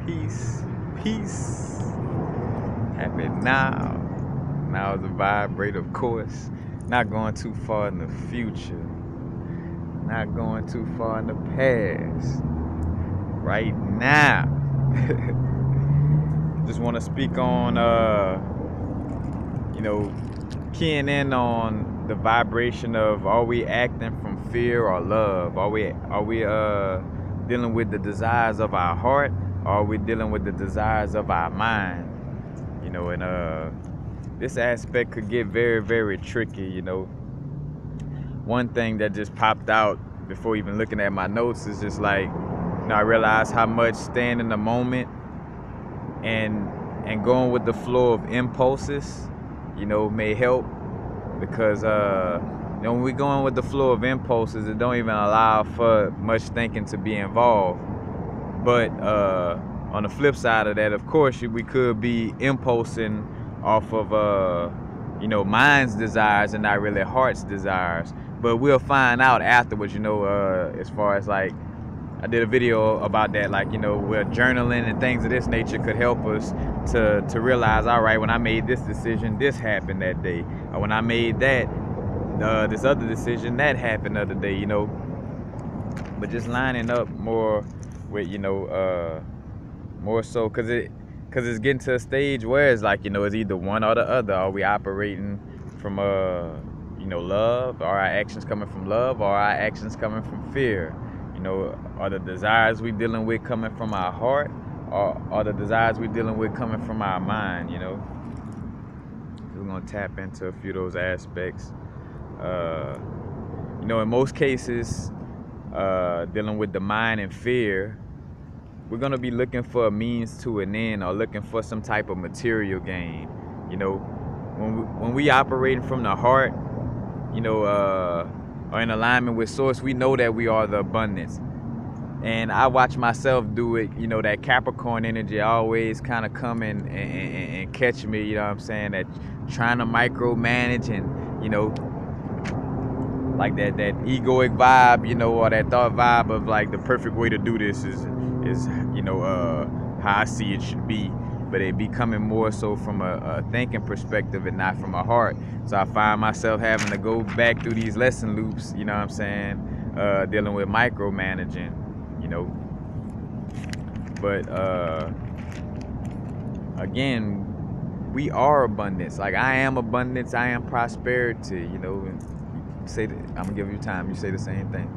Peace, peace. Happy now. Now is a vibrate, of course. Not going too far in the future. Not going too far in the past. Right now. Just want to speak on, keying in on the vibration of, are we acting from fear or love? Are we dealing with the desires of our heart, or are we dealing with the desires of our mind? This aspect could get very, very tricky. One thing that just popped out before even looking at my notes is just like, I realized how much staying in the moment and going with the flow of impulses, may help, because when we're going with the flow of impulses, it don't even allow for much thinking to be involved. But on the flip side of that, of course, we could be impulsing off of mind's desires and not really heart's desires. But we'll find out afterwards, as far as like, I did a video about that, like, where journaling and things of this nature could help us to realize, all right, when I made this decision, this happened that day. Or when I made that, this other decision, that happened the other day, But just lining up more with, more so, because it's getting to a stage where it's like, it's either one or the other. Are we operating from, love? Are our actions coming from love, or are our actions coming from fear? Are the desires we dealing with coming from our heart, or are the desires we dealing with coming from our mind? We're gonna tap into a few of those aspects. In most cases, dealing with the mind and fear, we're gonna be looking for a means to an end, or looking for some type of material gain. When we operating from the heart, or in alignment with source, we know that we are the abundance. And I watch myself do it, that Capricorn energy always kind of come and catch me, what I'm saying, that trying to micromanage and, like that egoic vibe, or that thought vibe of like the perfect way to do this is how I see it should be. But it be coming more so from a thinking perspective and not from a heart. So I find myself having to go back through these lesson loops, what I'm saying, dealing with micromanaging, But again, we are abundance. Like, I am abundance, I am prosperity, and I'm gonna give you time, you say the same thing.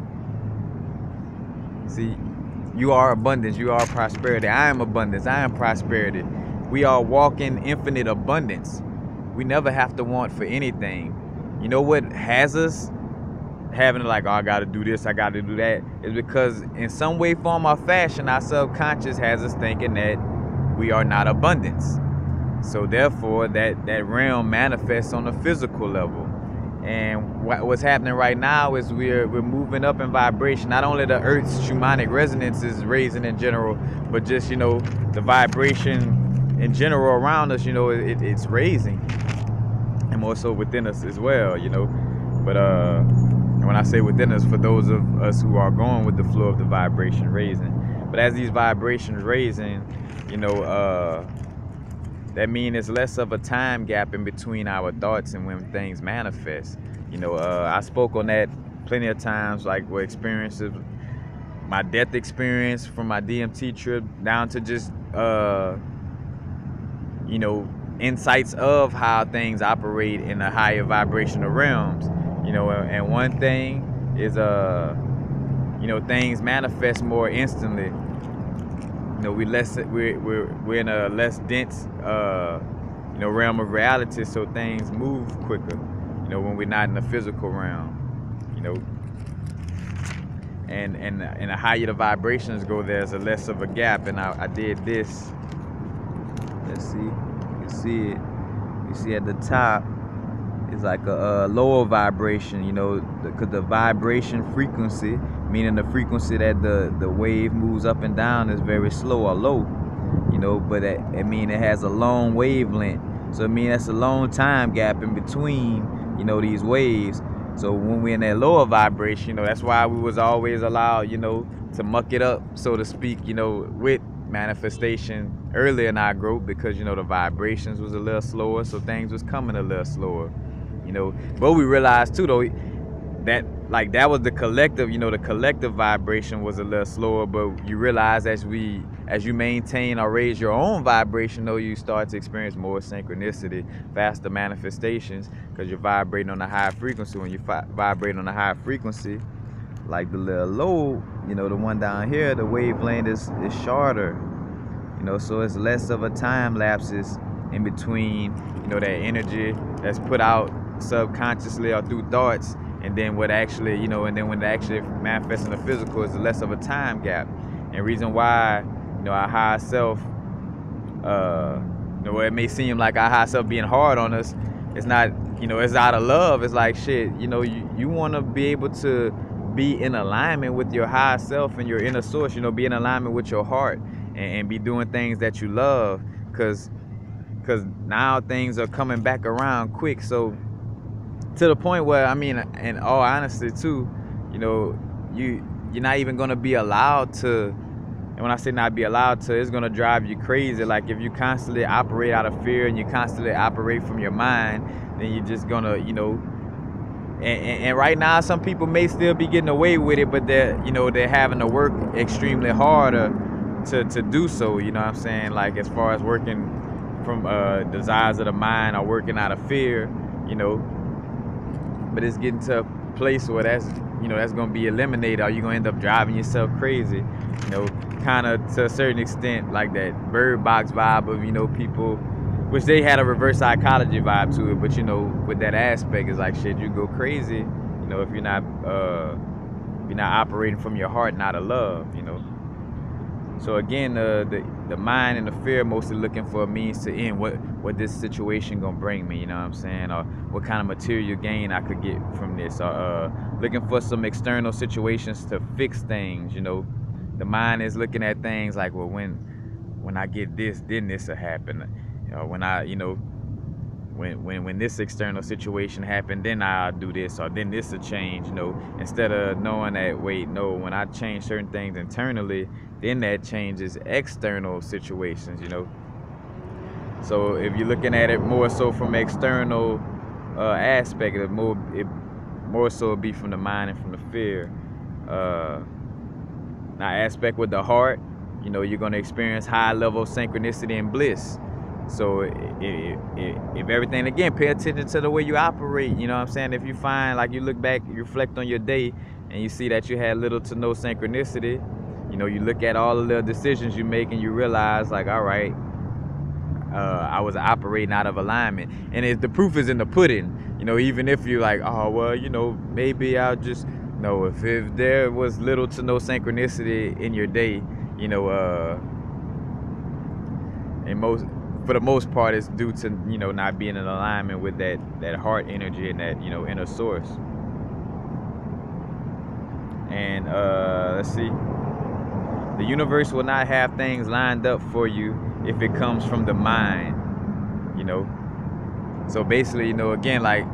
See, you are abundance, you are prosperity. I am abundance, I am prosperity. We are walking infinite abundance. We never have to want for anything. You know what has us having like, oh, I gotta do this, I gotta do that, is because in some way, form, or fashion, our subconscious has us thinking that we are not abundance. So therefore, that realm manifests on a physical level. And what's happening right now is we're moving up in vibration. Not only the Earth's shamanic resonance is raising in general, but just, the vibration in general around us, it's raising. And more so within us as well, But when I say within us, for those of us who are going with the flow of the vibration raising. But as these vibrations raising, that means it's less of a time gap in between our thoughts and when things manifest. I spoke on that plenty of times, like with experiences, my death experience from my DMT trip, down to just, insights of how things operate in the higher vibrational realms. And one thing is, things manifest more instantly. We're in a less dense, realm of reality, so things move quicker, when we're not in the physical realm, And the higher the vibrations go, there's a less of a gap. And I did this. Let's see. You can see it. You see at the top, it's like a lower vibration, because the vibration frequency, meaning the frequency that the wave moves up and down, is very slow or low, but it has a long wavelength. So it means that's a long time gap in between, these waves. So when we're in that lower vibration, that's why we was always allowed, to muck it up, so to speak, with manifestation earlier in our growth because, you know, the vibrations was a little slower, so things was coming a little slower, you know. But we realized too, though, that like that was the collective, you know, the collective vibration was a little slower, but you realize as you maintain or raise your own vibration, though, you start to experience more synchronicity, faster manifestations, because you're vibrating on a high frequency. When you vibrate on a high frequency, like the little low, you know, the one down here, the wavelength is shorter, you know, so it's less of a time lapses in between, you know, that energy that's put out subconsciously or through thoughts, and then what actually, you know, and then when it actually manifests in the physical is less of a time gap. And reason why, you know, our higher self, you know, it may seem like our higher self being hard on us, it's not, you know, it's out of love. It's like, shit, you know, you want to be able to be in alignment with your higher self and your inner source, you know, be in alignment with your heart, and be doing things that you love, because now things are coming back around quick. So to the point where, I mean, in all honesty too, you know, you're not even gonna be allowed to, and when I say not be allowed to, it's gonna drive you crazy. Like if you constantly operate out of fear and you constantly operate from your mind, then you're just gonna, you know, and right now some people may still be getting away with it, but they're, you know, they're having to work extremely harder to do so, you know what I'm saying? Like as far as working from desires of the mind or working out of fear, you know. But it's getting to a place where that's, you know, that's gonna be eliminated, or you're gonna end up driving yourself crazy, you know, kind of to a certain extent, like that Bird Box vibe of, you know, people, which they had a reverse psychology vibe to it, but, you know, with that aspect, it's like, shit, you go crazy, you know, if you're not operating from your heart, not of love, you know. So again, the mind and the fear mostly looking for a means to end what this situation gonna bring me, you know what I'm saying, or what kind of material gain I could get from this, or looking for some external situations to fix things, you know. The mind is looking at things like, well, when I get this, then this will happen, you know, when I, you know, when this external situation happened, then I'll do this, or then this will change, you know, instead of knowing that, wait, no, when I change certain things internally, then that changes external situations, you know. So if you're looking at it more so from external aspect, it more so be from the mind and from the fear. Now aspect with the heart, you know, you're going to experience high level of synchronicity and bliss. So if everything, again, pay attention to the way you operate, you know what I'm saying? If you find, like, you look back, you reflect on your day, and you see that you had little to no synchronicity, you know, you look at all the little decisions you make and you realize, like, all right, I was operating out of alignment. And the proof is in the pudding, you know. Even if you're like, oh, well, you know, maybe I'll just, no, if there was little to no synchronicity in your day, you know, for the most part, it's due to, you know, not being in alignment with that heart energy and that, you know, inner source. And let's see, the universe will not have things lined up for you if it comes from the mind, you know. So basically, you know, again, like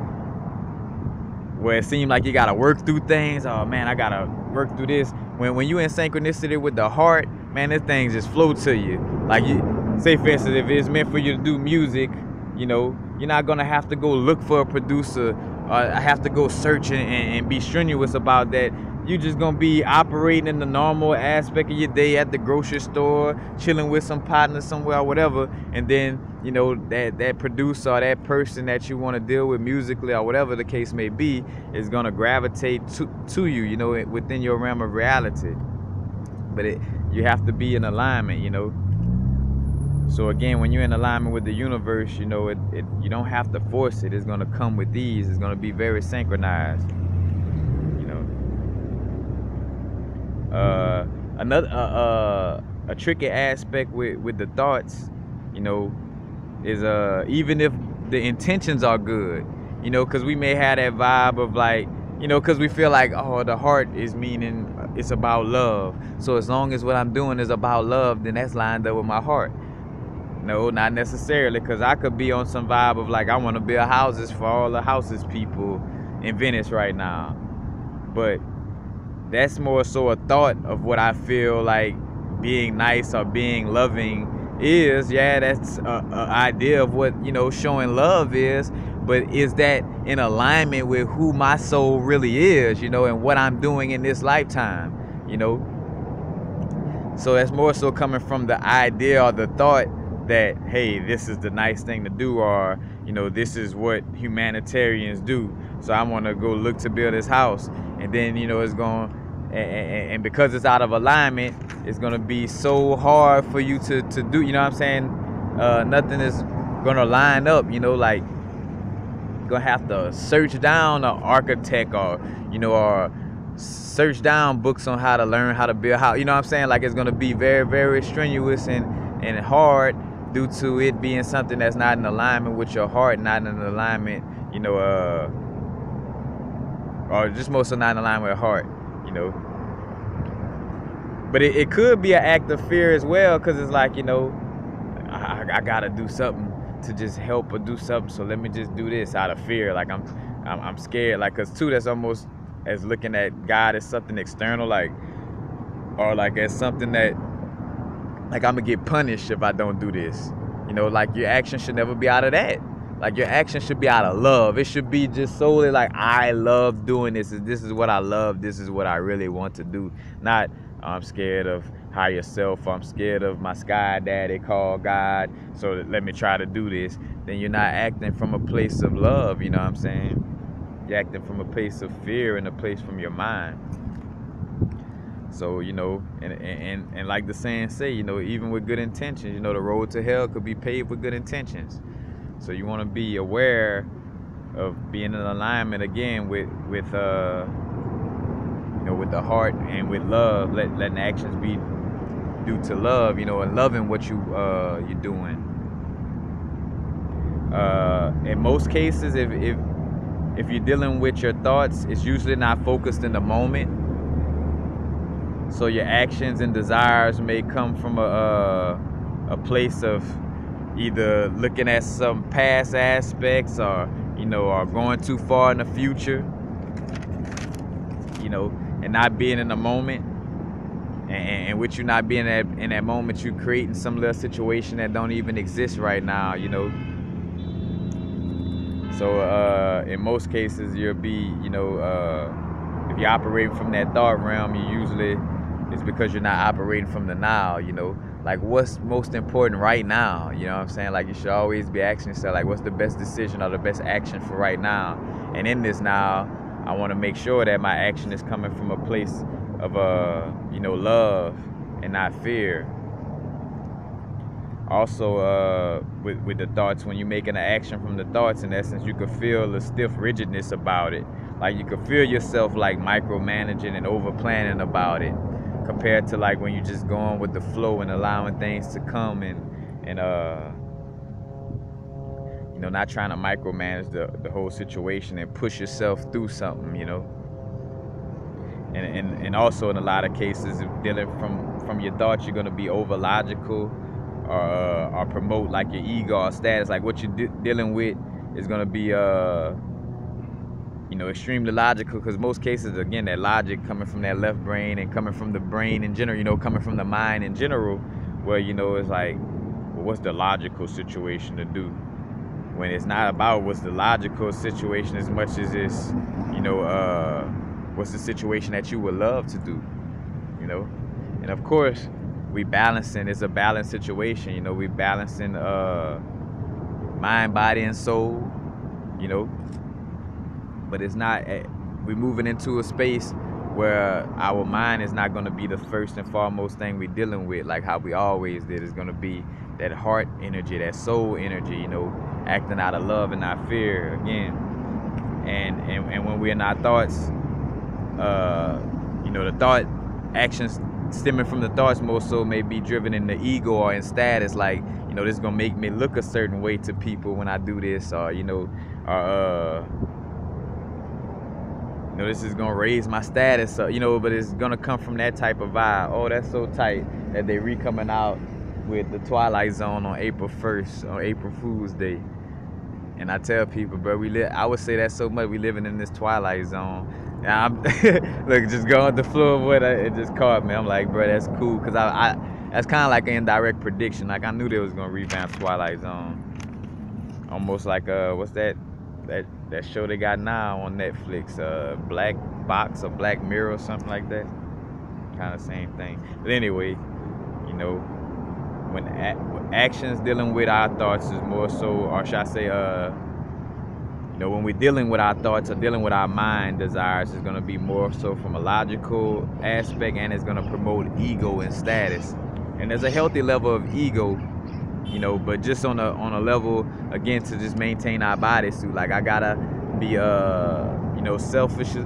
where it seemed like you gotta work through things, oh man, I gotta work through this, when you in synchronicity with the heart, man, this thing just flow to you. Like, you say, for instance, if it's meant for you to do music, you know, you're not gonna have to go look for a producer, or have to go search and be strenuous about that. You're just gonna be operating in the normal aspect of your day at the grocery store, chilling with some partner somewhere or whatever, and then, you know, that producer or that person that you want to deal with musically or whatever the case may be is gonna gravitate to you, you know, within your realm of reality. But you have to be in alignment, you know. So again, when you're in alignment with the universe, you know, you don't have to force it. It's gonna come with ease. It's gonna be very synchronized. A tricky aspect with the thoughts, you know, is even if the intentions are good, you know, because we may have that vibe of like, you know, because we feel like, oh, the heart is meaning it's about love. So as long as what I'm doing is about love, then that's lined up with my heart. No, not necessarily, because I could be on some vibe of like, I want to build houses for all the houses people in Venice right now. But that's more so a thought of what I feel like being nice or being loving is. Yeah, that's a idea of what, you know, showing love is, but is that in alignment with who my soul really is, you know, and what I'm doing in this lifetime, you know? So that's more so coming from the idea or the thought that, hey, this is the nice thing to do, or, you know, this is what humanitarians do, so I want to go look to build this house. And then, you know, it's going, and because it's out of alignment, it's going to be so hard for you to do, you know what I'm saying? Nothing is going to line up, you know, like, you're going to have to search down an architect, or, you know, or search down books on how to learn how to build a house, you know what I'm saying? Like, it's going to be very, very strenuous and hard, due to it being something that's not in alignment with your heart, not in alignment, you know, or just mostly not in alignment with your heart, you know. But it could be an act of fear as well, because it's like, you know, I gotta do something to just help or do something, so let me just do this out of fear. Like, I'm scared, like, because too, that's almost as looking at God as something external, like, or like as something that, like, I'm gonna get punished if I don't do this. You know, like, your action should never be out of that. Like, your action should be out of love. It should be just solely like, I love doing this. This is what I love. This is what I really want to do. Not, I'm scared of higher self. I'm scared of my sky daddy called God, so let me try to do this. Then you're not acting from a place of love, you know what I'm saying? You're acting from a place of fear and a place from your mind. So, you know, and like the saying say, you know, even with good intentions, you know, the road to hell could be paved with good intentions. So you want to be aware of being in alignment again with you know, with the heart and with love, letting actions be due to love, you know, and loving what you're doing. In most cases, if you're dealing with your thoughts, it's usually not focused in the moment. So your actions and desires may come from a place of either looking at some past aspects, or, you know, or going too far in the future, you know, and not being in the moment. And with you not being in that moment, you're creating some little situation that don't even exist right now, you know. So in most cases, you'll be, you know, if you're operating from that thought realm, you usually, it's because you're not operating from the now, you know. Like, what's most important right now, you know what I'm saying? Like, you should always be asking yourself, like, what's the best decision or the best action for right now? And in this now, I want to make sure that my action is coming from a place of, you know, love and not fear. Also, with the thoughts, when you're making an action from the thoughts, in essence, you could feel the stiff rigidness about it. Like, you could feel yourself like micromanaging and over planning about it, compared to like when you're just going with the flow and allowing things to come, and you know, not trying to micromanage the whole situation and push yourself through something, you know. And also in a lot of cases, dealing from your thoughts, you're gonna be over logical, or promote like your ego or status. Like, what you're dealing with is gonna be you know, extremely logical, because most cases, again, that logic coming from that left brain and coming from the brain in general, you know, coming from the mind in general, where, you know, it's like, well, what's the logical situation to do? When it's not about what's the logical situation as much as it's, you know, what's the situation that you would love to do, you know? And of course, we balancing, it's a balanced situation, you know, we balancing mind, body, and soul, you know. But it's not, we're moving into a space where our mind is not going to be the first and foremost thing we're dealing with, like how we always did. It's going to be that heart energy, that soul energy, you know, acting out of love and not fear, again. And when we're in our thoughts, you know, the thought actions stemming from the thoughts more so may be driven in the ego or in status, like, you know, this is going to make me look a certain way to people when I do this, or, you know, you know, this is gonna raise my status, you know, but it's gonna come from that type of vibe. Oh, that's so tight that they coming out with the Twilight Zone on April 1st, on April Fool's Day. And I tell people, bro, I would say that so much. We living in this twilight zone. And I'm look, just going with the flow of what it just caught me. I'm like, bro, that's cool, cause I that's kind of like an indirect prediction. Like I knew they was gonna revamp Twilight Zone. Almost like what's that show they got now on Netflix? Black Box or Black Mirror or something like that. Kind of same thing. But anyway, you know, when actions dealing with our thoughts is more so, or should I say, you know, when we're dealing with our thoughts or dealing with our mind desires, it's gonna be more so from a logical aspect, and it's gonna promote ego and status. And there's a healthy level of ego, you know, but just on a level, again, to just maintain our bodysuit. Like I gotta be you know, selfish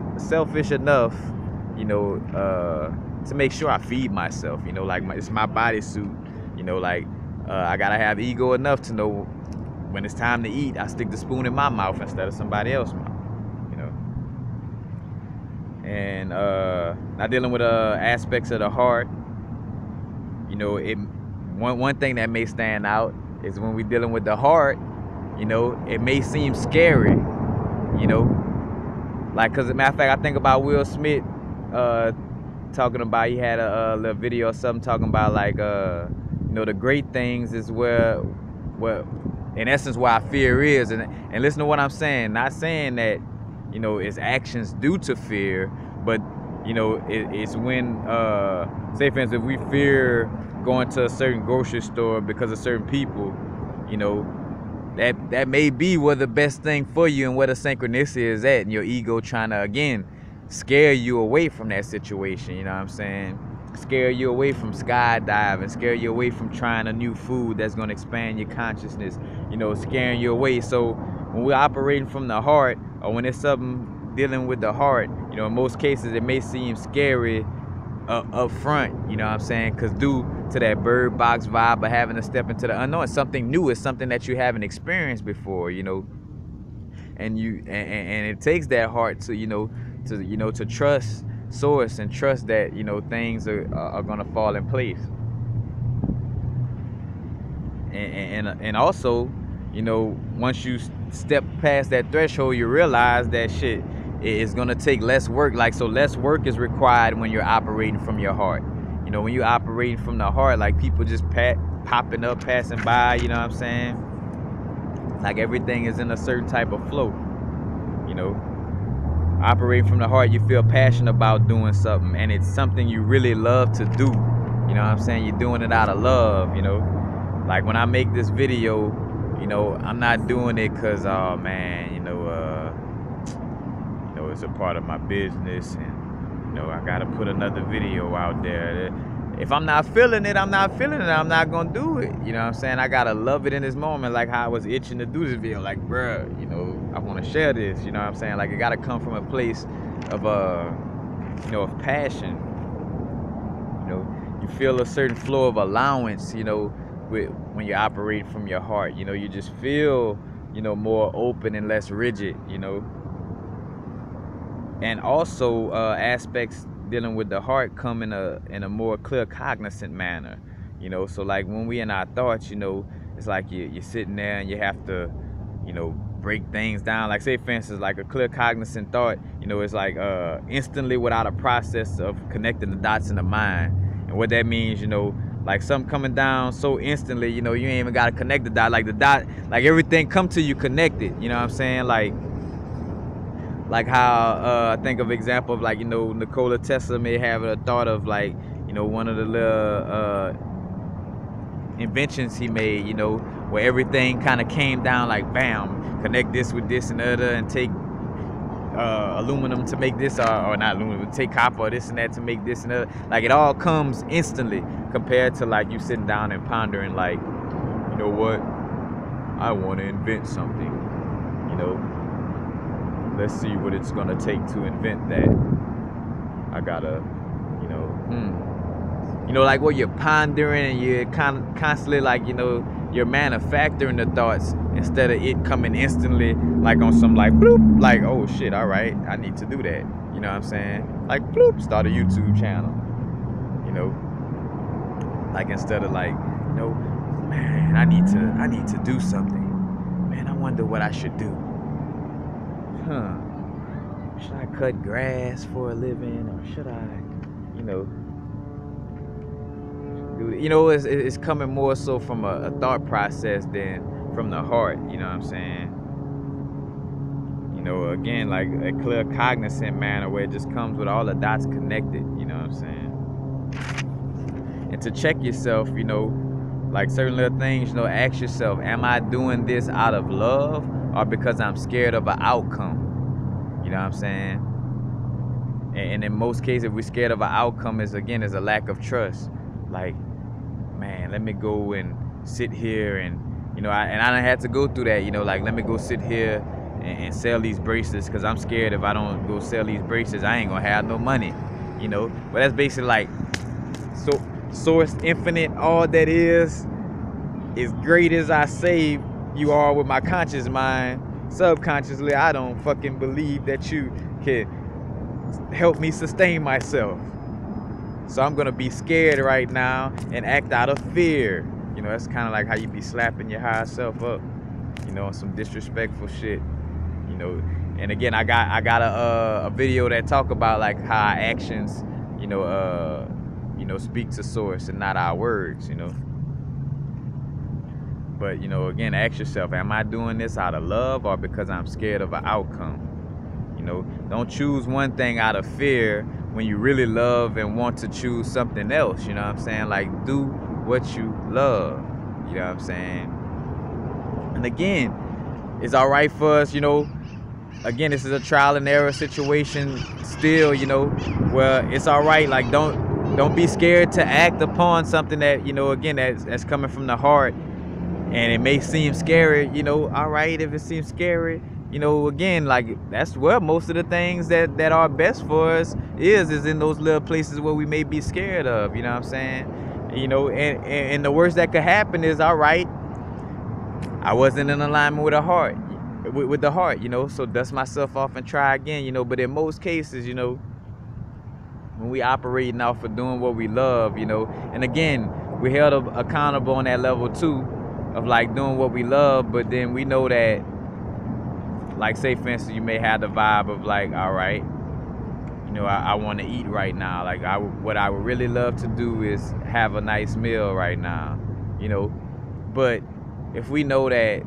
enough, you know, to make sure I feed myself, you know, like it's my bodysuit, you know, like I gotta have ego enough to know when it's time to eat, I stick the spoon in my mouth instead of somebody else's mouth, you know. And not dealing with aspects of the heart, you know, one thing that may stand out is when we're dealing with the heart, you know, it may seem scary, you know, like, cause as a matter of fact, I think about Will Smith talking about, he had a little video or something talking about like, you know, the great things is where in essence where our fear is, and listen to what I'm saying. Not saying that, you know, it's actions due to fear, but you know, it's when say for instance, if we fear going to a certain grocery store because of certain people, you know, that may be where the best thing for you and where the synchronicity is at, and your ego trying to again scare you away from that situation, you know what I'm saying? Scare you away from skydiving, scare you away from trying a new food that's going to expand your consciousness, you know, scaring you away. So when we're operating from the heart, or when it's something dealing with the heart, you know, in most cases it may seem scary up front, you know what I'm saying, because due to that Bird Box vibe of having to step into the unknown, it's something new, it's something that you haven't experienced before, you know, and it takes that heart to, you know, to trust source and trust that, you know, things are gonna fall in place. And also, you know, once you step past that threshold, you realize that shit is gonna take less work. Like, so less work is required when you're operating from your heart. You know, when you're operating from the heart, like people just popping up, passing by, you know what I'm saying? Like everything is in a certain type of flow, you know. Operating from the heart, you feel passionate about doing something, and it's something you really love to do. You know what I'm saying? You're doing it out of love, you know. Like when I make this video, you know, I'm not doing it because, oh man, you know, it's a part of my business, and you know, I gotta put another video out there. If I'm not feeling it, I'm not feeling it. I'm not gonna do it. You know what I'm saying? I gotta love it in this moment, like how I was itching to do this video. Like, bruh, you know, I want to share this. You know what I'm saying? Like, it gotta come from a place of you know, of passion. You know, you feel a certain flow of allowance, you know, when you operate from your heart. You know, you just feel, you know, more open and less rigid, you know. And also aspects dealing with the heart come in a more clear cognizant manner, you know. So like when we in our thoughts, you know, it's like you're sitting there and you have to, you know, break things down. Like say for instance, like a clear cognizant thought, you know, it's like instantly without a process of connecting the dots in the mind. And what that means, you know, like something coming down so instantly, you know, you ain't even gotta connect the dot. Like the dot, like everything come to you connected, you know what I'm saying? Like how I think of example of, like, you know, Nikola Tesla may have a thought of, like, you know, one of the little inventions he made, you know, where everything kind of came down like bam, connect this with this and other, and take aluminum to make this, or not aluminum, take copper or this and that to make this and other. Like it all comes instantly compared to like you sitting down and pondering, like, you know what, I want to invent something, you know. Let's see what it's gonna take to invent that. I gotta, you know, like what you're pondering, and you're constantly, like, you know, you're manufacturing the thoughts instead of it coming instantly, like on some like bloop, like, oh shit, all right, I need to do that. You know what I'm saying? Like bloop, start a YouTube channel. You know, like instead of like, you know, man, I need to do something. Man, I wonder what I should do. Should I cut grass for a living, or should I, you know, it's coming more so from a thought process than from the heart, you know what I'm saying? You know, again, like a clear cognizant manner where it just comes with all the dots connected, you know what I'm saying? And to check yourself, you know, like certain little things, you know, ask yourself, am I doing this out of love or because I'm scared of an outcome? You know what I'm saying? And in most cases, if we're scared of an outcome, is a lack of trust. Like, man, let me go and sit here and, you know, I done had to go through that, you know, like, let me go sit here and sell these bracelets because I'm scared if I don't go sell these bracelets, I ain't gonna have no money, you know? But that's basically like, so source infinite, all that is great as I say you are with my conscious mind, subconsciously, I don't fucking believe that you can help me sustain myself. So I'm gonna be scared right now and act out of fear. You know, that's kind of like how you be slapping your higher self up, you know, on some disrespectful shit, you know. And again, I got a video that talk about like how our actions, you know, speak to source and not our words, you know. But, you know, again, ask yourself, am I doing this out of love or because I'm scared of an outcome? You know, don't choose one thing out of fear when you really love and want to choose something else, you know what I'm saying? Like, do what you love, you know what I'm saying? And again, it's all right for us, you know, again, this is a trial and error situation still, you know, where it's all right, like, don't be scared to act upon something that, you know, again, that's coming from the heart. And it may seem scary, you know, all right, if it seems scary, you know, again, like, that's where most of the things that are best for us is in those little places where we may be scared of, you know what I'm saying? You know, and the worst that could happen is, all right, I wasn't in alignment with the heart, you know, so dust myself off and try again, you know. But in most cases, you know, when we operating off of doing what we love, you know, and again, we're held accountable on that level too, of like doing what we love. But then we know that, like, say for instance, you may have the vibe of like, all right, you know, I want to eat right now. Like, what I would really love to do is have a nice meal right now, you know. But if we know that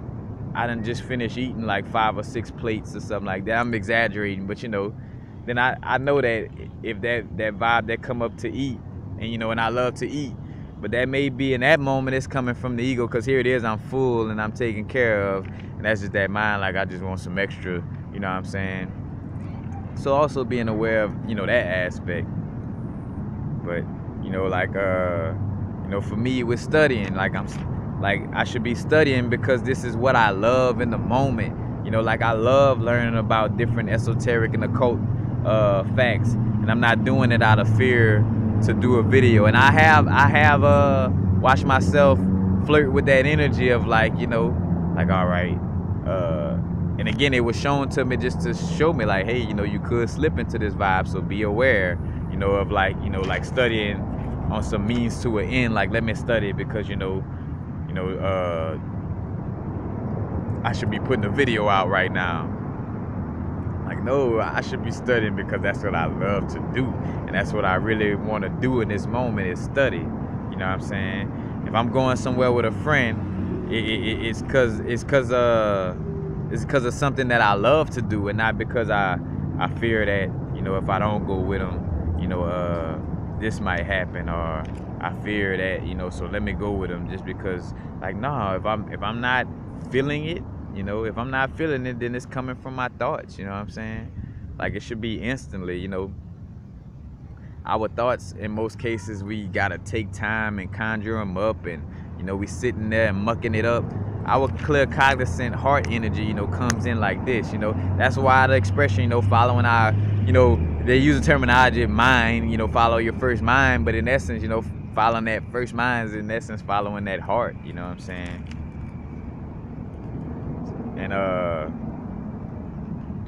I done just finished eating like 5 or 6 plates or something like that, I'm exaggerating, but you know, then I know that if that vibe that come up to eat, and you know, and I love to eat, but that may be in that moment it's coming from the ego, because here it is, I'm full and I'm taken care of, and that's just that mind, like, I just want some extra, you know what I'm saying? So also being aware of, you know, that aspect. But, you know, like, you know, for me with studying, like, I should be studying because this is what I love in the moment. You know, like, I love learning about different esoteric and occult facts, and I'm not doing it out of fear to do a video. And I have watched myself flirt with that energy of like, you know, like, all right, and again, it was shown to me just to show me like, hey, you know, you could slip into this vibe, so be aware, you know, of like, you know, like studying on some means to an end. Like, let me study because, you know, I should be putting a video out right now. Like, no, I should be studying because that's what I love to do, and that's what I really want to do in this moment, is study. You know what I'm saying? If I'm going somewhere with a friend, it's because of something that I love to do, and not because I fear that, you know, if I don't go with them, you know, this might happen, or I fear that, you know, so let me go with them just because. Like, no, if I'm not feeling it, you know, if I'm not feeling it, then it's coming from my thoughts, you know what I'm saying? Like, it should be instantly, you know. Our thoughts, in most cases, we gotta take time and conjure them up, and, you know, we sitting there and mucking it up. Our clear, cognizant heart energy, you know, comes in like this, you know. That's why the expression, you know, following our, you know, they use the terminology mind, you know, follow your first mind, but in essence, you know, following that first mind is in essence following that heart, you know what I'm saying? And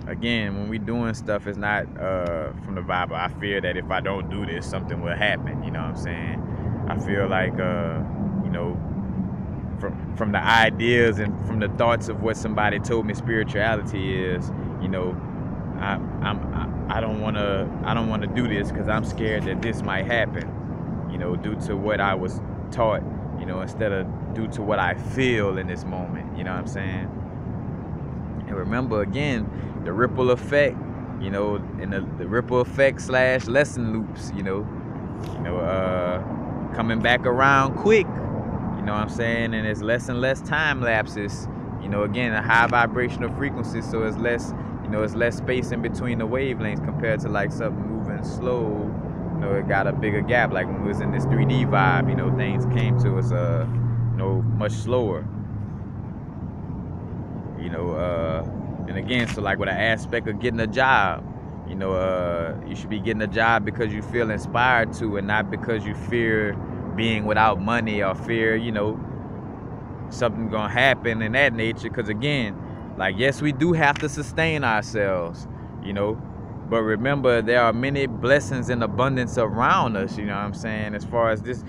again, when we doing stuff, it's not from the vibe of, I fear that if I don't do this, something will happen, you know what I'm saying? I feel like, you know, from the ideas and from the thoughts of what somebody told me spirituality is. You know, I don't wanna do this because I'm scared that this might happen. You know, due to what I was taught. You know, instead of due to what I feel in this moment. You know what I'm saying? And remember again, the ripple effect. You know, and the ripple effect / lesson loops. You know, coming back around quick. You know what I'm saying? And it's less and less time lapses. You know, again, a high vibrational frequency, so it's less. You know, it's less space in between the wavelengths compared to like something moving slow. You know, it got a bigger gap. Like when we was in this 3D vibe, you know, things came to us, you know, much slower. You know, and again, so like with an aspect of getting a job, you know, you should be getting a job because you feel inspired to, and not because you fear being without money or fear, you know, something gonna happen in that nature. Because again, like, yes, we do have to sustain ourselves, you know, but remember, there are many blessings and abundance around us, you know what I'm saying? As far as this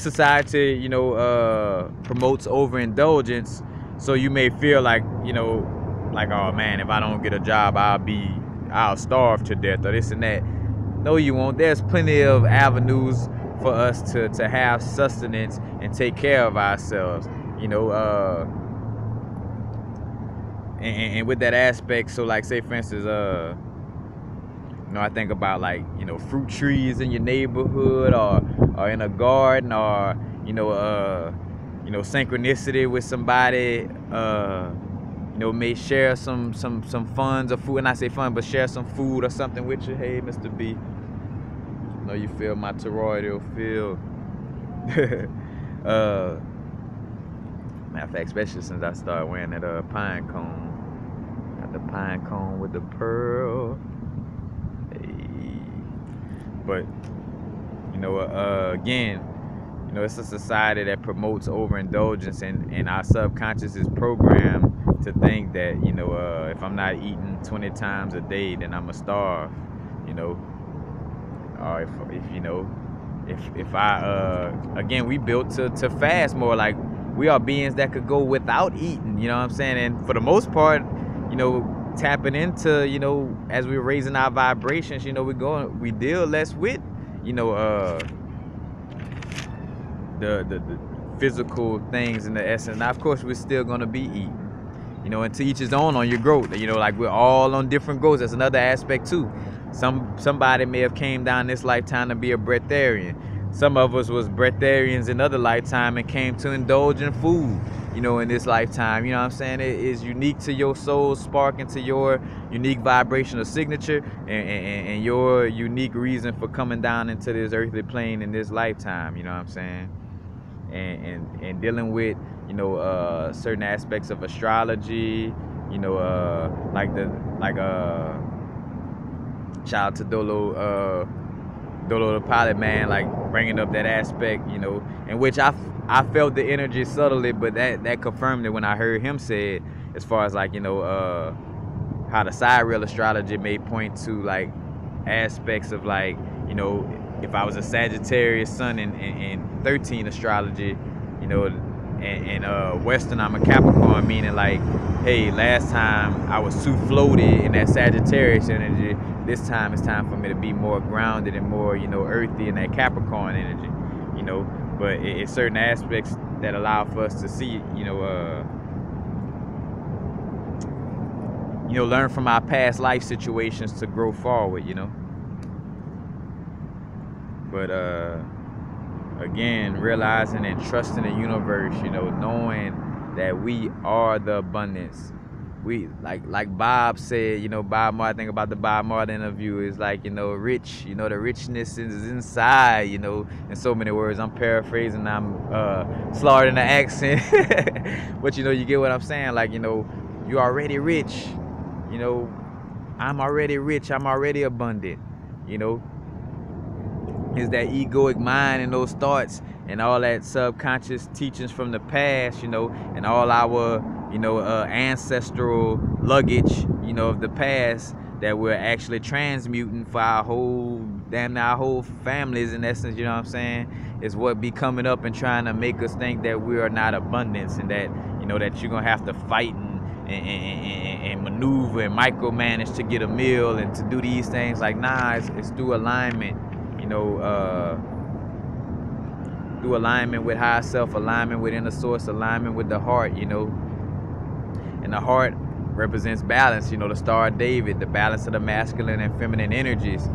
society, you know, promotes overindulgence. So you may feel like, you know, like, oh man, if I don't get a job, I'll starve to death or this and that. No, you won't. There's plenty of avenues for us to have sustenance and take care of ourselves, you know, and with that aspect. So like, say for instance, you know, I think about like, you know, fruit trees in your neighborhood or in a garden, or you know, synchronicity with somebody, you know, may share some funds or food. And I say fun, but share some food or something with you. Hey, Mr. B, I know you feel my toroidal field. Matter of fact, especially since I started wearing that pine cone. Got the pine cone with the pearl. Hey. But you know, again, you know, it's a society that promotes overindulgence, and our subconscious is programmed to think that, you know, if I'm not eating 20 times a day, then I'm gonna starve. You know, or if you know, if I again, we built to fast more. Like, we are beings that could go without eating, you know what I'm saying? And for the most part, you know, tapping into, you know, as we're raising our vibrations, you know, we deal less with, you know, the physical things in the essence. Now, of course, we're still gonna be eating, you know, and to each his own on your growth. You know, like, we're all on different growths. That's another aspect too. Somebody may have came down this lifetime to be a breatharian. Some of us was breatharians in other lifetime and came to indulge in food, you know, in this lifetime. You know what I'm saying? It is unique to your soul spark and to your unique vibrational signature and your unique reason for coming down into this earthly plane in this lifetime. You know what I'm saying? And dealing with, you know, certain aspects of astrology, you know, shout out to Dolo the Pilot, man, like bringing up that aspect, you know, in which I felt the energy subtly, but that confirmed it when I heard him say it, as far as like, you know, how the sidereal astrology may point to like aspects of like, you know, if I was a Sagittarius sun in 13 astrology, you know, and Western I'm a Capricorn, meaning like, hey, last time I was too floated in that Sagittarius energy. This time it's time for me to be more grounded and more, you know, earthy in that Capricorn energy, you know. But it's certain aspects that allow for us to see, you know, learn from our past life situations to grow forward, you know. But again, realizing and trusting the universe, you know, knowing that we are the abundance. We like Bob said, you know, Bob Marley, I think about the Bob Marley interview, is like, you know, rich, you know, the richness is inside, you know, in so many words. I'm paraphrasing, I'm slaughtering the accent, but you know, you get what I'm saying. Like, you know, you're already rich, you know, I'm already rich, I'm already abundant, you know. Is that egoic mind and those thoughts and all that subconscious teachings from the past, you know, and all our, you know, ancestral luggage, you know, of the past that we're actually transmuting for our whole damn near our whole families in essence, you know what I'm saying, is what be coming up and trying to make us think that we are not abundance, and that, you know, that you're gonna have to fight and maneuver and micromanage to get a meal and to do these things. Like, nah, it's through alignment, you know, through alignment with higher self, alignment with inner source, alignment with the heart, you know. And the heart represents balance, you know, the Star of David, the balance of the masculine and feminine energies.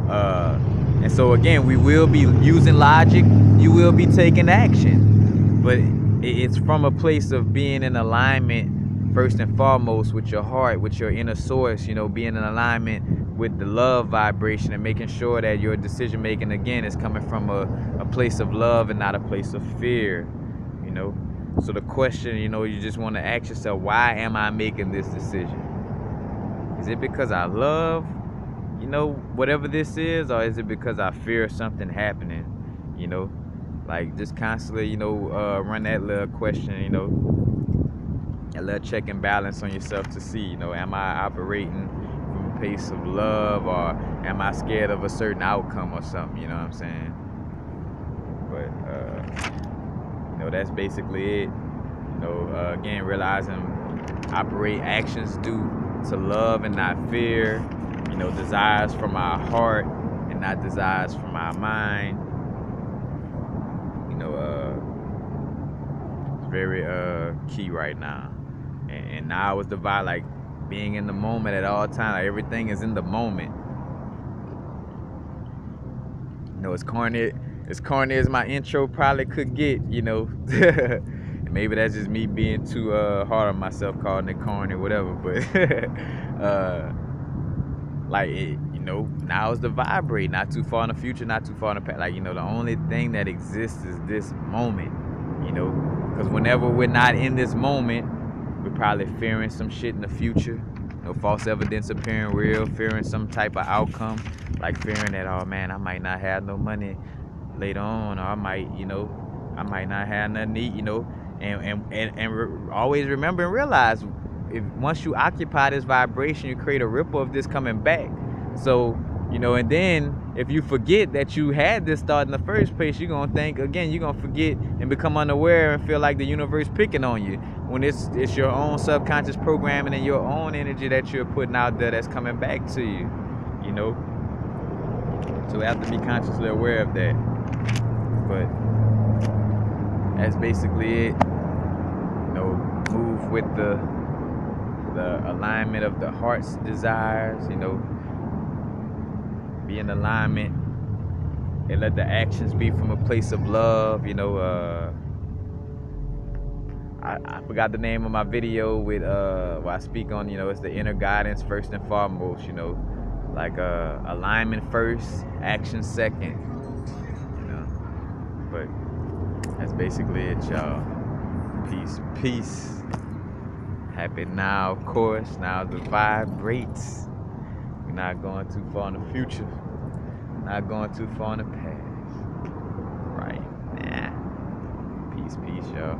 And so again, we will be using logic, you will be taking action, but it's from a place of being in alignment first and foremost with your heart, with your inner source, you know, being in alignment with the love vibration and making sure that your decision making again is coming from a place of love and not a place of fear, you know. So the question, you know, you just want to ask yourself, why am I making this decision? Is it because I love, you know, whatever this is, or is it because I fear something happening, you know? Like, just constantly, you know, run that little question, you know, a little check and balance on yourself to see, you know, am I operating from a place of love, or am I scared of a certain outcome or something, you know what I'm saying? But, you know, that's basically it. You know, again, realizing operate actions due to love and not fear. You know, desires from our heart and not desires from our mind. You know, it's very key right now. And now is the vibe, like being in the moment at all times. Like, everything is in the moment. You know, it's corny as my intro probably could get, you know. Maybe that's just me being too hard on myself, calling it corny, whatever. But like, you know, now is the vibrate, not too far in the future, not too far in the past. Like, you know, the only thing that exists is this moment, you know, because whenever we're not in this moment, we're probably fearing some shit in the future. You know, false evidence appearing real, fearing some type of outcome, like fearing that, oh man, I might not have no money later on, or I might, you know, I might not have nothing to eat, you know. And always remember and realize, if once you occupy this vibration, you create a ripple of this coming back. So, you know, and then if you forget that you had this thought in the first place, you're gonna think again, you're gonna forget and become unaware and feel like the universe picking on you, when it's your own subconscious programming and your own energy that you're putting out there that's coming back to you, you know. So we have to be consciously aware of that. But that's basically it. You know, move with the alignment of the heart's desires, you know. Be in alignment and let the actions be from a place of love, you know. I forgot the name of my video with where I speak on, you know, it's the inner guidance first and foremost, you know. Like alignment first, action second, you know. But that's basically it, y'all. Peace. Happy now, of course. Now the vibrates. We're not going too far in the future. Not going too far in the past. Right. Nah. Peace, y'all.